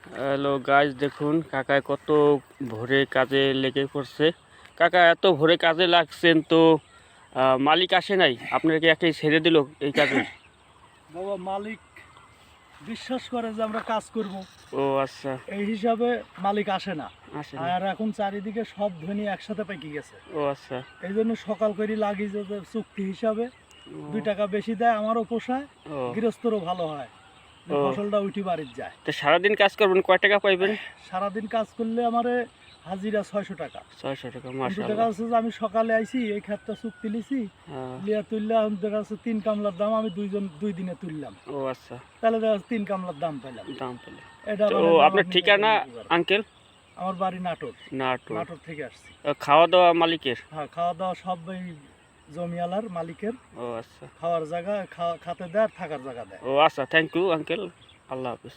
Hello guys, দেখুন কাকা কত ভোরে কাজে লেগে পড়ছে। কাকা এত ভোরে কাজে লাগছেন তো মালিক আসে নাই? আপনাকে একাই ছেড়ে দিল এই কাজে? বাবা, মালিক বিশ্বাস করে যে আমরা কাজ করব, ও আচ্ছা, এই হিসাবে মালিক আসে না। আসে না। আর এখন চারিদিকে সব ধনী একসাথে পেকে গেছে। ও আচ্ছা। এই জন্য সকাল করে লাগি যে চুক্তি হিসাবে ও, 2 টাকা বেশি দেয়, আমারও পোষায়, ও, গৃহস্থরও ভালো হয়, যে ও। ফসলটা উঠি বাড়ির যায়। তো সারাদিন কাজ করবেন, কয় টাকা পাইবেন? সারাদিন কাজ করলে আমারে হাজিরা 600 টাকা। 600 টাকা, কিন্তু দেখা মাশাআল্লাহ। যাচ্ছে যে আমি সকালে আইছি, এই ক্ষেতটা চুক্তি লিছি, হ্যাঁ। লিয়া তুললাম, দেখা যাচ্ছে 3 কামলার দাম আমি 2 দিনে তুললাম, ও আচ্ছা, তাহলে দেখা যাচ্ছে 3 কামলার দাম পেলাম। দাম পেলে। এটা তো মানে যে আপনার আমার ঠিকানা নিজের উপকার। আঙ্কেল? আমার বাড়ি নাটোর। নাটোর। নাটোর থেকে আসছি। খাওয়া দাওয়া মালিকের? হ্যাঁ, খাওয়া দাওয়া সব এই জমিওয়ালার, মালিকের। ও আচ্ছা, খাওয়ার জায়গা, খাতে দেয় আর থাকার জায়গা দেয়। ও আচ্ছা, থ্যাংক ইউ আঙ্কেল। আল্লাহ হাফিজ।